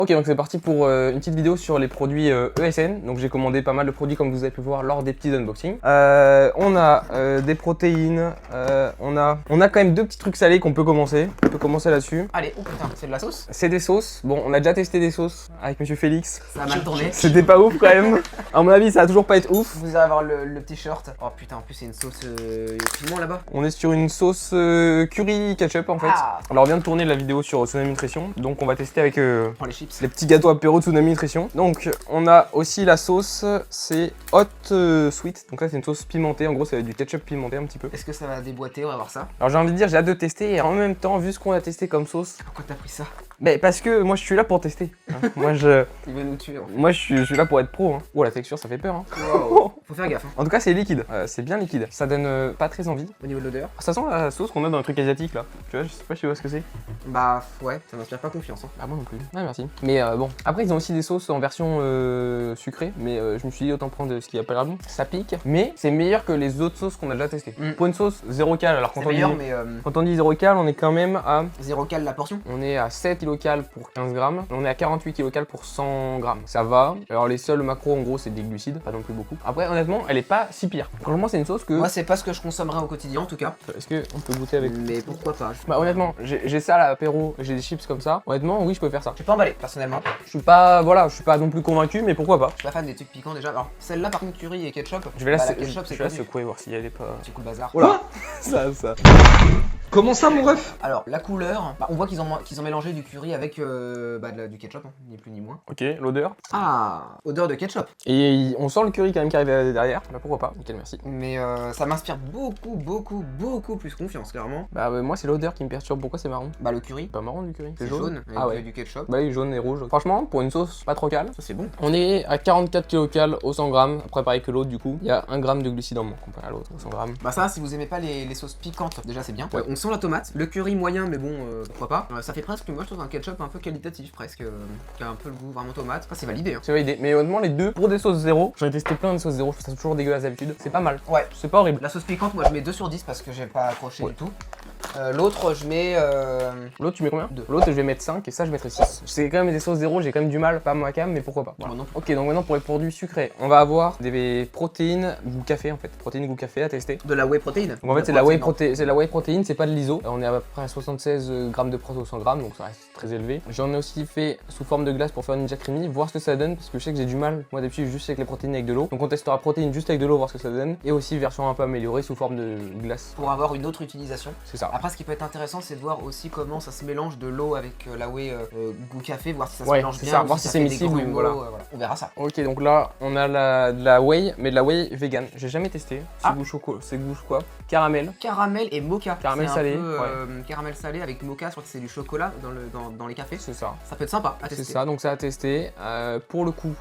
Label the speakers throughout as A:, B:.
A: Ok, donc c'est parti pour une petite vidéo sur les produits ESN. Donc j'ai commandé pas mal de produits comme vous avez pu voir lors des petits unboxings. On a des protéines, on a quand même deux petits trucs salés qu'on peut commencer. On peut commencer là-dessus.
B: Allez, oh putain, c'est de la sauce?
A: C'est des sauces. Bon, on a déjà testé des sauces avec Monsieur Félix.
B: Ça a mal tourné.
A: C'était pas ouf quand même. À mon avis, ça va toujours pas être ouf.
B: Vous allez avoir le petit short. Oh putain, en plus c'est une sauce piment là-bas.
A: On est sur une sauce curry ketchup en fait.
B: Ah.
A: Alors on vient de tourner la vidéo sur Tsunami Nutrition, donc on va tester avec
B: Prends les chips.
A: les petits gâteaux apéro de Tsunami Nutrition. Donc on a aussi la sauce, c'est hot sweet. Donc là c'est une sauce pimentée, en gros c'est du ketchup pimenté un petit peu.
B: Est-ce que ça va déboîter? On va voir ça.
A: Alors j'ai envie de dire, j'ai hâte de tester et en même temps, vu ce qu'on a testé comme sauce,
B: Pourquoi t'as pris ça?
A: mais parce que moi je suis là pour tester. Hein. moi je
B: Il veut nous tuer en fait.
A: moi je suis là pour être pro. Hein. Oh la texture ça fait peur. Hein.
B: Wow. Faut faire gaffe. Hein.
A: En tout cas c'est liquide, c'est bien liquide. Ça donne pas très envie.
B: Au niveau de l'odeur.
A: Ça sent la sauce qu'on a dans le truc asiatique là. Tu vois, je sais pas si tu vois ce que c'est.
B: Bah ouais, ça m'inspire pas confiance. Hein.
A: Ah moi non plus. Ouais merci. Mais bon, après ils ont aussi des sauces en version sucrée, mais je me suis dit autant prendre ce qui a pas l'air bon. Ça pique, mais c'est meilleur que les autres sauces qu'on a déjà testées. Pour une sauce 0 cal, alors
B: C'est meilleur, mais
A: quand on dit 0 cal, on est quand même à
B: 0 cal la portion.
A: on est à 7 kcal pour 15 grammes, on est à 48 kcal pour 100 grammes. Ça va. Alors les seuls macros en gros c'est des glucides, pas non plus beaucoup. Après honnêtement, elle est pas si pire. Franchement c'est une sauce que
B: Moi c'est pas ce que je consommerais au quotidien en tout cas.
A: est-ce que on peut goûter avec?
B: Mais pourquoi pas?
A: Bah honnêtement, j'ai ça à l'apéro, j'ai des chips comme ça. Honnêtement, oui, je peux faire ça.
B: Je suis pas emballé personnellement.
A: Je suis pas non plus convaincu, mais pourquoi pas.
B: Je suis pas fan des trucs piquants déjà. Alors celle-là par contre curry et ketchup.
A: Je vais la,
B: bah, la ketchup c'est
A: je vais la
B: connu.
A: secouer voir si elle est pas.
B: C'est cool bazar.
A: Oh là. ça.
C: Comment ça, mon ref?
B: Alors la couleur, bah, on voit qu'ils ont mélangé du curry avec du ketchup, hein, ni plus ni moins.
A: Ok, l'odeur.
B: Ah, odeur de ketchup.
A: Et on sent le curry quand même qui arrive derrière. Bah pourquoi pas. Nickel, merci.
B: Mais ça m'inspire beaucoup plus confiance clairement.
A: Bah moi c'est l'odeur qui me perturbe. Pourquoi c'est marron?
B: Bah le curry,
A: Pas marron du curry.
B: c'est jaune avec
A: Ah ouais.
B: du ketchup.
A: Bah oui, jaune et rouge. Franchement, pour une sauce pas trop cale.
B: Ça c'est bon.
A: On est à 44 kcal au 100 grammes. Après pareil que l'autre du coup. Il y a 1 gramme de glucides en moins comparé à l'autre au 100 grammes.
B: Bah ça, si vous aimez pas les sauces piquantes, déjà c'est bien.
A: Ouais.
B: On sent la tomate, le curry moyen, mais bon, pourquoi pas. Ça fait presque, moi je trouve un ketchup un peu qualitatif presque, qui a un peu le goût vraiment tomate. Ça c'est validé. Hein.
A: C'est validé. Mais honnêtement les deux pour des sauces zéro. J'en ai testé plein de sauces zéro. Je trouve ça toujours dégueulasse d'habitude. C'est pas mal.
B: Ouais.
A: C'est pas horrible.
B: La sauce piquante, moi je mets 2 sur 10 parce que j'ai pas accroché du tout. L'autre, je mets.
A: L'autre tu mets combien?
B: 2.
A: L'autre je vais mettre 5 et ça je mettrai 6. C'est quand même des sauces zéro, j'ai quand même du mal, pas ma cam, mais pourquoi pas. Voilà.
B: Moi non plus.
A: Ok, donc maintenant pour les produits sucrés, on va avoir des protéines goût café en fait. Protéines goût café à tester.
B: De la whey protein.
A: Donc en fait c'est la whey protéine, c'est pas de l'iso. On est à peu près à 76 grammes de prot au 100 grammes, donc ça reste très élevé. J'en ai aussi fait sous forme de glace pour faire une Ninja Creamy, voir ce que ça donne, parce que je sais que j'ai du mal, moi d'habitude juste avec les protéines avec de l'eau. Donc on testera protéines juste avec de l'eau, voir ce que ça donne. Et aussi version un peu améliorée sous forme de glace.
B: Pour avoir une autre utilisation.
A: C'est ça.
B: Après, ce qui peut être intéressant, c'est de voir aussi comment ça se mélange de l'eau avec la whey goût café, voir si ça se
A: Ouais,
B: mélange
A: c'est
B: bien.
A: ça,
B: ou
A: voir si
B: ça
A: c'est
B: fait des
A: miscible ou
B: grumeaux,
A: voilà.
B: voilà. On verra ça.
A: Ok, donc là on a de la whey, mais de la whey vegan. J'ai jamais testé. C'est
B: Ah.
A: goût chocolat, c'est goût quoi? Caramel.
B: Caramel et mocha.
A: Caramel
B: C'est un
A: salé,
B: peu, caramel salé avec mocha, je crois que c'est du chocolat dans les cafés.
A: C'est ça.
B: Ça peut être sympa à
A: C'est
B: tester.
A: ça, donc ça à tester. Pour le coup,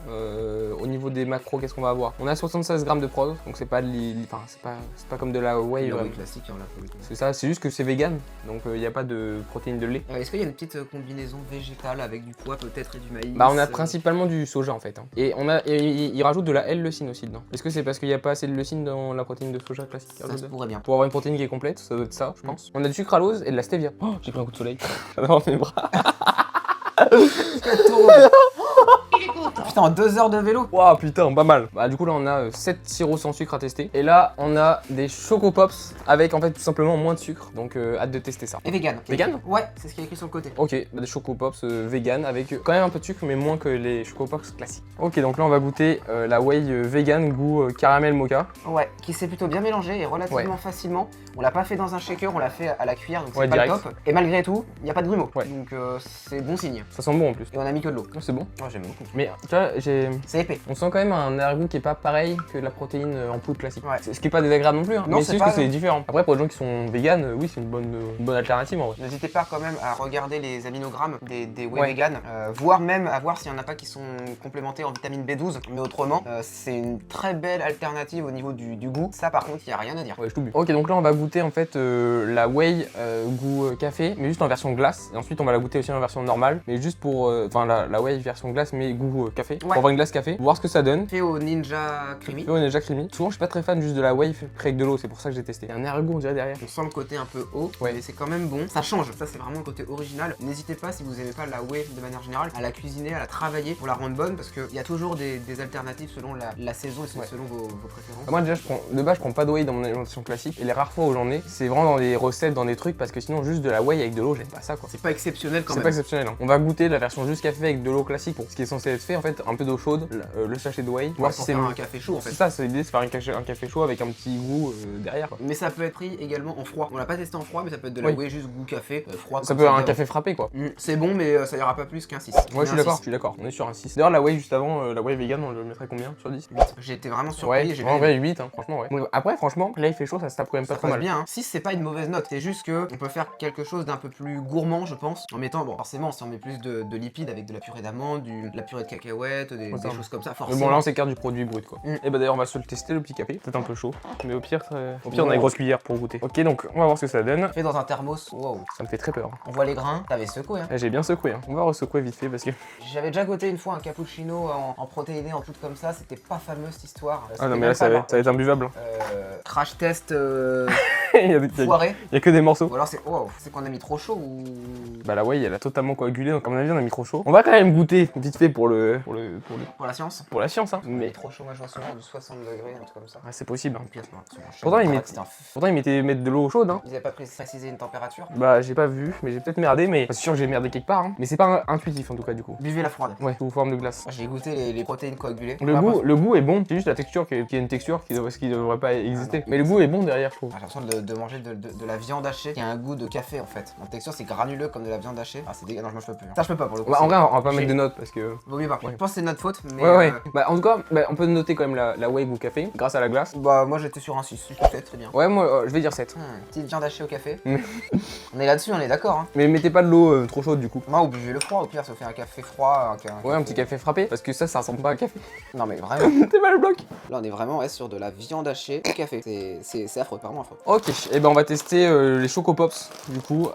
A: au niveau des macros, qu'est-ce qu'on va avoir? On a 76 grammes de prot, donc c'est pas enfin, c'est pas comme de la whey.
B: La whey
A: vraiment.
B: classique, hein, là, pour le coup.
A: C'est ça, c'est juste que c'est vegan, donc il n'y a pas de protéines de lait.
B: Est-ce qu'il y a une petite combinaison végétale avec du pois peut-être et du maïs?
A: Bah on a principalement du soja en fait. Hein. Et il rajoute de la L-leucine aussi dedans. Est-ce que c'est parce qu'il n'y a pas assez de leucine dans la protéine de soja classique?
B: Ça se pourrait bien.
A: Pour avoir une protéine qui est complète, ça doit être ça, je pense. On a du sucralose et de la stevia. Oh, j'ai pris un coup de soleil. J'adore mes bras.
B: Putain, en 2 heures de vélo.
A: Waouh, putain, pas mal. Bah, du coup, là, on a 7 sirops sans sucre à tester. Et là, on a des Choco Pops avec en fait tout simplement moins de sucre. Donc, hâte de tester ça.
B: Et vegan.
A: Vegan?
B: Ouais, c'est ce qui est écrit sur le côté.
A: Ok, bah, des Choco Pops vegan avec quand même un peu de sucre, mais moins que les Choco Pops classiques. Ok, donc là, on va goûter la whey vegan goût caramel mocha.
B: Ouais, qui s'est plutôt bien mélangé et relativement facilement. On l'a pas fait dans un shaker, on l'a fait à la cuillère, donc c'est
A: Ouais,
B: pas
A: direct.
B: le top. Et malgré tout, il n'y a pas de grumeaux.
A: Ouais.
B: Donc c'est bon signe.
A: Ça sent bon en plus.
B: Et on a mis que de l'eau.
A: Oh, c'est bon.
B: Oh, j'aime beaucoup.
A: Mais tu vois,
B: C'est épais.
A: on sent quand même un arrière-goût qui est pas pareil que la protéine en poudre classique.
B: Ouais.
A: Ce qui est pas désagréable non plus, hein.
B: Non,
A: mais
B: c'est
A: c'est juste
B: pas-
A: que c'est différent. Après, pour les gens qui sont véganes, oui, c'est une bonne alternative en vrai.
B: N'hésitez pas quand même à regarder les aminogrammes des whey
A: Ouais.
B: vegan, voire même à voir s'il n'y en a pas qui sont complémentés en vitamine B12. Mais autrement, c'est une très belle alternative au niveau du goût. Ça par contre, il n'y a rien à dire.
A: Ouais, je tout bu. Ok, donc là on va goûter en fait la whey goût café, mais juste en version glace. Et ensuite on va la goûter aussi en version normale, mais juste pour, enfin la whey version glace, mais goût café. pour avoir une glace café, voir ce que ça donne.
B: Fait au Ninja Creamy.
A: On est déjà creamy. Souvent, je suis pas très fan juste de la wave pris avec de l'eau, c'est pour ça que j'ai testé. Il y a un ergot, on dirait derrière.
B: On sent le côté un peu haut,
A: Ouais.
B: mais c'est quand même bon. Ça change, ça c'est vraiment le côté original. N'hésitez pas, si vous aimez pas la wave de manière générale, à la cuisiner, à la travailler pour la rendre bonne, parce qu'il y a toujours des alternatives selon la saison et selon vos préférences.
A: Moi déjà, de base, je prends pas de whey dans mon alimentation classique. Et les rares fois où j'en ai, c'est vraiment dans des recettes, dans des trucs, parce que sinon, juste de la whey avec de l'eau, j'aime pas ça quoi.
B: C'est pas exceptionnel quand
A: C'est
B: même.
A: pas exceptionnel. Hein. On va goûter la version juste café avec de l'eau classique pour ce qui est censé être fait. En fait, un peu d'eau chaude, le sachet de whey.
B: Voir si c'est un café chaud en fait.
A: C'est ça, c'est l'idée, c'est faire un café chaud avec un petit goût derrière. Quoi.
B: Mais ça peut être pris également en froid. On l'a pas testé en froid, mais ça peut être de la
A: Oui.
B: whey juste goût café, froid.
A: Ça
B: comme
A: peut être un
B: devrait.
A: café frappé quoi.
B: C'est bon, mais ça ira pas plus qu'un 6.
A: Ouais, je suis d'accord, On est sur un 6. D'ailleurs, la whey juste avant, la whey vegan, on le mettrait combien sur 10?
B: J'ai été vraiment surpris.
A: Ouais,
B: et j'ai
A: en vrai 8, hein, franchement, ouais. Bon, après, franchement, là il fait chaud, ça se tape quand même
B: ça
A: pas trop
B: passe
A: mal.
B: bien. Hein. 6 c'est pas une mauvaise note. C'est juste que on peut faire quelque chose d'un peu plus gourmand, je pense, en mettant, bon, forcément, si on met plus de lipides avec de la purée d'amande, de la purée de cacahuètes, des choses comme ça,
A: Mais
B: forcément.
A: bon, là on s'écarte du produit brut quoi. Et bah d'ailleurs, on va se le tester le petit café. Peut-être un peu chaud, mais au pire, on a une grosse cuillère pour goûter. Ok, donc on va voir ce que ça donne.
B: Fait dans un thermos. Wow.
A: Ça me fait très peur.
B: On voit les grains. T'avais secoué. Hein.
A: J'ai bien secoué, hein. On va re-secouer vite fait parce que.
B: J'avais déjà goûté une fois un cappuccino en protéiné, en tout comme ça. C'était pas fameux cette histoire.
A: Ah non, mais là ça va être imbuvable. Hein.
B: Crash test
A: il
B: foiré.
A: y a que des morceaux.
B: Ou alors c'est wow, c'est qu'on a mis trop chaud ou.
A: Bah la whey elle a totalement coagulé, donc à mon avis on a mis trop chaud. On va quand même goûter vite fait pour
B: Pour la science.
A: la science hein.
B: Mais
A: Mais
B: trop chaud, moi je vois souvent de 60 degrés, un truc comme ça.
A: ouais, c'est possible. Hein.
B: Pire, non,
A: Pourtant, il
B: met...
A: ils mettaient mettre de l'eau chaude hein.
B: Ils avaient pas précisé une température.
A: Bah j'ai pas vu, mais j'ai peut-être merdé, mais c'est sûr que j'ai merdé quelque part. Hein. Mais c'est pas intuitif en tout cas du coup.
B: Buvez la froide.
A: Ouais, sous forme de glace.
B: J'ai goûté les protéines coagulées.
A: Le goût est bon, c'est juste la texture qui est une texture qui devrait pas exister. Mais le goût est bon derrière je trouve.
B: J'ai l'impression de manger de la viande hachée qui a un goût de café en fait. La texture c'est granuleux comme de la viande hachée. Ah c'est dégueu, non je peux plus. Ça je peux pas pour le coup.
A: Ouais, en vrai on va pas
B: J'ai-
A: mettre de notes parce que.
B: Vaut mieux pas.
A: Ouais.
B: Je pense que c'est notre faute, mais
A: Ouais. Bah en tout cas, on peut noter quand même la whey goût café grâce à la glace.
B: bah moi j'étais sur un 6, je sais, très bien.
A: Ouais moi je vais dire 7.
B: Petite viande hachée au café.
A: Mm.
B: On est là-dessus, on est d'accord. Hein.
A: Mais mettez pas de l'eau trop chaude du coup.
B: Non, ou buvez le froid, au pire ça fait un café froid.
A: Ouais, un petit café frappé, parce que ça ressemble pas à un café.
B: Non mais vraiment.
A: T'es mal le bloc.
B: Là on est vraiment sur de la viande hachée au café. C'est affreux, vraiment affreux.
A: Ok, et ben on va tester les Choco Pops du coup,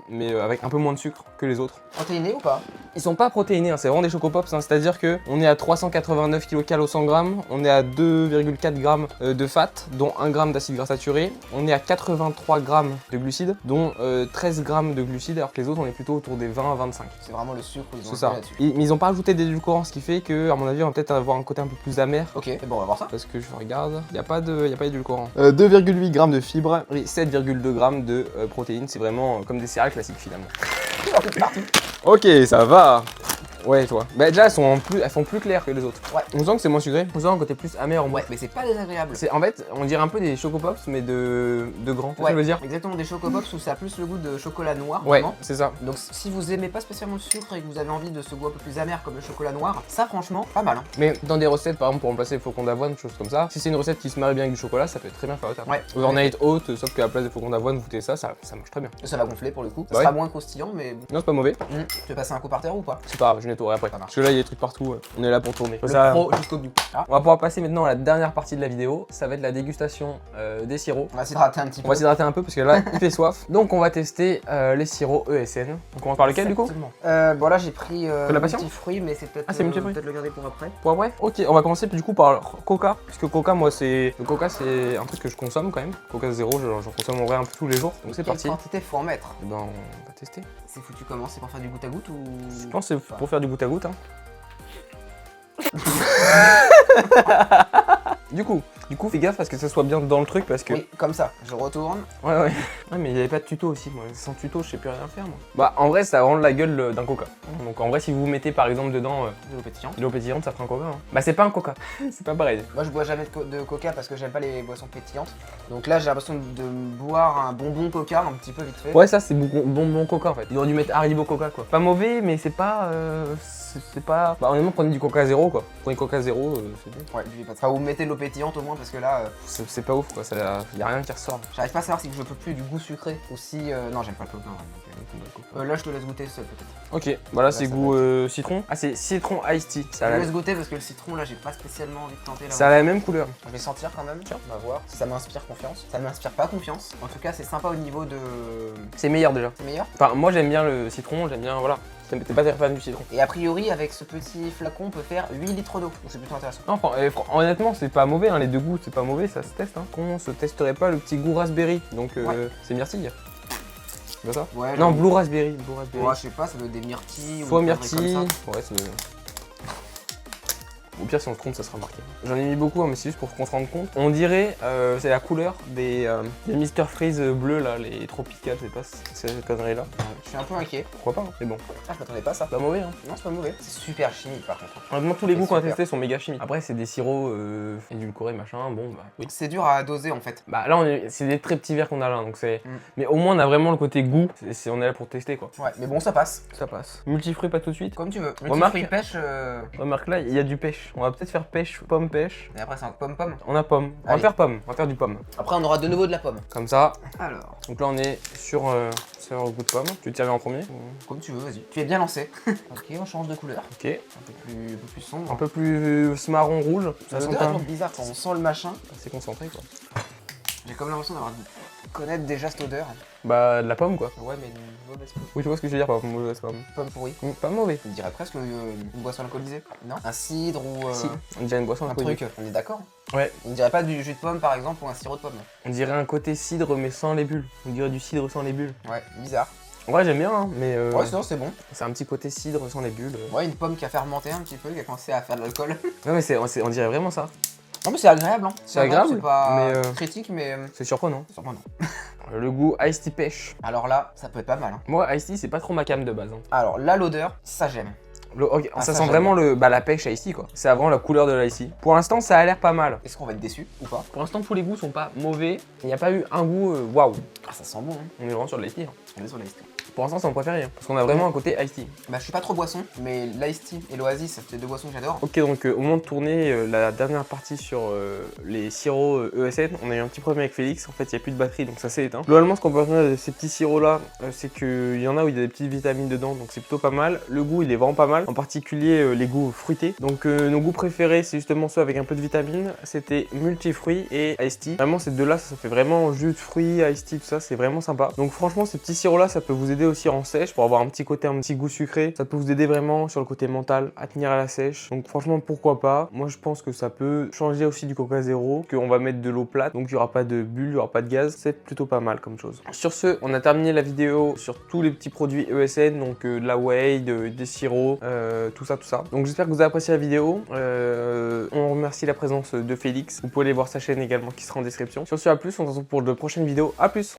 A: mais avec un peu moins de sucre que les autres.
B: Protéiné ou pas?
A: Ils sont pas protéinés, hein, c'est vraiment des Choco Pops, hein, c'est-à-dire que on est à 389 kcal au 100 g, on est à 2,4 g de fat, dont 1 g d'acide gras saturé, on est à 83 g de glucides, dont 13 g de glucides, alors que les autres on est plutôt autour des 20 à 25.
B: C'est vraiment le sucre où ils ont
A: C'est ça.
B: joué là-dessus.
A: Mais ils ont pas ajouté d'édulcorants, ce qui fait que, à mon avis, on va peut-être avoir un côté un peu plus amer.
B: Ok, bon on va voir ça.
A: Parce que je regarde, il n'y a pas d'édulcorant. 2,8 g de fibres et 7,2 g de protéines, c'est vraiment comme des céréales classiques finalement. Ok, ça va. Ouais, toi. Bah déjà, elles font plus claires que les autres.
B: Ouais.
A: On sent que c'est moins sucré. On sent un côté plus amer en moins.
B: Ouais, mais c'est pas désagréable.
A: En fait, on dirait un peu des Choco Pops, mais de grands. Tu vois ce que
B: Ouais,
A: je veux dire.
B: exactement, des Choco Pops où ça a plus le goût de chocolat noir.
A: Ouais,
B: Vraiment.
A: c'est ça.
B: Donc si vous aimez pas spécialement le sucre et que vous avez envie de ce goût un peu plus amer comme le chocolat noir, ça franchement, pas mal. Hein.
A: Mais dans des recettes, par exemple, pour remplacer les flocons d'avoine, choses comme ça, si c'est une recette qui se marie bien avec du chocolat, ça peut être très bien faire au
B: Ouais.
A: Overnight oat, sauf qu'à la place des flocons d'avoine, vous goûtez ça marche très bien.
B: Ça va gonfler pour le coup. Ça
A: Ouais.
B: sera moins croustillant, mais bon.
A: Non, c'est pas mauvais.
B: Tu veux passer un coup par terre ou pas?
A: C'est pas grave, je nettoierai après.
B: Ça marche.
A: Parce que là, il y a des trucs partout, on est là pour tourner.
B: Le
A: Ça,
B: pro jusqu'au bout. Ah,
A: on va pouvoir passer maintenant à la dernière partie de la vidéo, ça va être la dégustation des sirops.
B: on va s'hydrater un petit peu.
A: On va s'hydrater un peu parce que là, il fait soif. Donc on va tester les sirops ESN. On commence par lequel du coup?
B: Exactement. Bon là j'ai pris
A: la passion
B: multifruit, mais c'est peut-être
A: Ah, c'est multifruit.
B: peut-être le garder pour après.
A: Pour après? Ok, on va commencer du coup par Coca. Parce que Coca, moi, le Coca, c'est un truc que je consomme quand même. Coca zéro, j'en consomme en vrai un peu tous les jours. Donc c'est
B: Quelle
A: parti.
B: quantité faut en mettre?
A: Et ben, on va tester.
B: C'est foutu comment? C'est pour faire du goutte à goutte ou?
A: Je pense que c'est pour faire du goutte à goutte. Hein. Du coup, fais gaffe parce que ça soit bien dans le truc parce que.
B: Oui, comme ça. Je retourne.
A: Ouais. Ouais, mais il n'y avait pas de tuto aussi. Moi, sans tuto, je sais plus rien faire. Moi. Bah, en vrai, ça rend la gueule d'un Coca. Donc, en vrai, si vous mettez par exemple dedans
B: De l'eau pétillante.
A: de l'eau pétillante, ça fera un Coca. Hein. Bah, c'est pas un Coca. C'est pas pareil.
B: Moi je bois jamais de coca parce que j'aime pas les boissons pétillantes. Donc là j'ai l'impression de boire un bonbon coca un petit peu vite fait.
A: Ouais, ça, c'est bon Coca en fait. Ils auraient dû mettre Haribo Coca quoi. Pas mauvais, mais c'est pas. C'est pas. Bah, honnêtement, prenez du Coca zéro quoi. Prenez Coca zéro, c'est bien.
B: Ouais, buvez pas de ça. Enfin, vous mettez de l'eau pétillante au moins parce que là,
A: C'est pas ouf quoi. Y a rien qui ressort.
B: j'arrive pas à savoir si je peux plus du goût sucré ou si. Non, j'aime pas le coca. Là je te laisse goûter seul peut-être.
A: Ok, voilà, c'est
B: ça
A: goût citron. Ah, c'est citron iced tea.
B: Je te laisse goûter parce que le citron là j'ai pas spécialement envie de tenter là.
A: Ça a la même couleur.
B: Je vais sentir quand même. Tiens, on va voir si ça m'inspire confiance. Ça ne m'inspire pas confiance. En tout cas c'est sympa au niveau de.
A: C'est meilleur déjà.
B: C'est meilleur?
A: Enfin, moi j'aime bien le citron, j'aime bien, voilà. T'es pas très fan du citron.
B: Et a priori, avec ce petit flacon, on peut faire 8 litres d'eau. Donc c'est plutôt intéressant.
A: Non, honnêtement, c'est pas mauvais, hein, les deux goûts, c'est pas mauvais, ça se teste. Hein. Qu'on se testerait pas le petit goût raspberry. Donc, c'est myrtille. C'est pas ça?
B: Ouais.
A: Non, blue raspberry.
B: Ouais, je sais pas, ça doit être des myrtilles.
A: Soit
B: ou des
A: myrtille.
B: conneries comme ça.
A: Ouais, c'est. Au pire, si on se trompe, ça sera marqué. J'en ai mis beaucoup, hein, mais c'est juste pour qu'on se rende compte. On dirait, c'est la couleur des Mr Freeze bleus, là, les Tropical, c'est pas ces conneries-là.
B: Je suis un peu inquiet.
A: Pourquoi pas, hein, mais bon.
B: Ah, je m'attendais pas à ça.
A: Pas mauvais, hein.
B: Non, c'est pas mauvais. C'est super chimique par contre.
A: Honnêtement, tous les
B: C'est
A: goûts qu'on a
B: super.
A: testés sont méga chimiques. Après, c'est des sirops édulcorés, machin, bon, bah oui.
B: C'est dur à doser en fait.
A: Bah là, c'est des très petits verres qu'on a là, donc c'est.
B: Mm.
A: Mais au moins, on a vraiment le côté goût. On est là pour tester, quoi.
B: Ouais, mais bon, ça passe.
A: Ça passe. Multifruits, pas tout de suite.
B: Comme tu veux. Le
A: Remarque-
B: petit fruit pêche.
A: Remarque là, il y a du pêche. On va peut-être faire pêche, pomme pêche.
B: Et après, c'est un pomme-pomme.
A: On a pomme. On va
B: Allez.
A: faire pomme. On va faire du pomme.
B: Après, on aura de nouveau de la pomme.
A: Comme ça.
B: Alors,
A: Donc là, on est sur le goût de pomme. Tu veux tirer en premier?
B: comme tu veux, vas-y. Tu es bien lancé. Ok, on change de couleur.
A: Ok.
B: Un peu plus sombre.
A: Un peu plus marron rouge. Ça sent
B: L'odeur est
A: pas
B: toujours bizarre quand on sent le machin.
A: assez concentré, quoi.
B: J'ai comme l'impression d'avoir connaître déjà cette odeur.
A: Bah, de la pomme, quoi.
B: Ouais, mais une mauvaise pomme.
A: Oui, tu vois ce que je veux dire par mauvaise pomme.
B: Pomme pourrie.
A: Pas mauvais.
B: On dirait presque une boisson alcoolisée. Non. Un cidre ou
A: Si. On dirait une boisson
B: un
A: alcoolique.
B: truc. On est d'accord.
A: Ouais.
B: On dirait pas du jus de pomme par exemple ou un sirop de pomme.
A: On dirait un côté cidre, mais sans les bulles. On dirait du cidre sans les bulles.
B: Ouais, bizarre.
A: En vrai, j'aime bien, hein, mais
B: Ouais, sinon c'est bon.
A: c'est un petit côté cidre sans les bulles.
B: Ouais, une pomme qui a fermenté un petit peu, qui a commencé à faire de l'alcool.
A: Non, mais on dirait vraiment ça.
B: Non mais c'est agréable, hein.
A: C'est agréable,
B: c'est pas
A: mais,
B: critique, mais
A: C'est surprenant.
B: surprenant.
A: Le goût Ice Tea pêche.
B: Alors là, ça peut être pas mal. Hein.
A: Moi, Ice Tea, c'est pas trop ma cam de base. Hein.
B: Alors là, l'odeur, ça j'aime.
A: Ok,
B: Ah,
A: ça
B: ça,
A: sent
B: j'aime
A: vraiment la pêche Ice Tea, quoi. C'est vraiment la couleur de l'Ice Tea. Pour l'instant, ça a l'air pas mal.
B: Est-ce qu'on va être déçu ou pas?
A: Pour l'instant, tous les goûts sont pas mauvais. Il n'y a pas eu un goût waouh.
B: Ah, ça sent bon, hein.
A: On est vraiment sur de l'Ice Tea. Hein.
B: On est sur l'ice tea.
A: Pour l'instant, c'est mon préféré. Hein, parce qu'on a vraiment un côté Ice Tea.
B: Bah, je suis pas trop boisson, mais l'ice tea et l'oasis, c'est deux boissons que j'adore.
A: Ok, donc au moment de tourner la dernière partie sur les sirops ESN, on a eu un petit problème avec Félix. En fait, il n'y a plus de batterie, donc ça s'est éteint. Globalement, ce qu'on peut retenir de ces petits sirops-là, c'est qu'il y en a où il y a des petites vitamines dedans, donc c'est plutôt pas mal. Le goût, il est vraiment pas mal, en particulier les goûts fruités. Donc nos goûts préférés, c'est justement ceux avec un peu de vitamines. C'était multifruits et Ice Tea. Vraiment, ces deux-là, ça fait vraiment jus de fruits, Ice Tea, tout ça, c'est vraiment sympa. Donc franchement, ces petits sirops-là, ça peut vous aider aussi en sèche pour avoir un petit goût sucré. Ça peut vous aider vraiment sur le côté mental à tenir à la sèche. Donc franchement, pourquoi pas. Moi, je pense que ça peut changer aussi du Coca Zéro, qu'on va mettre de l'eau plate, donc il n'y aura pas de bulles, il n'y aura pas de gaz. C'est plutôt pas mal comme chose. Sur ce, on a terminé la vidéo sur tous les petits produits ESN, donc de la whey, des sirops, tout ça. Donc j'espère que vous avez apprécié la vidéo. On remercie la présence de Félix. Vous pouvez aller voir sa chaîne également qui sera en description. Sur ce, à plus, on se retrouve pour de prochaines vidéos. À plus.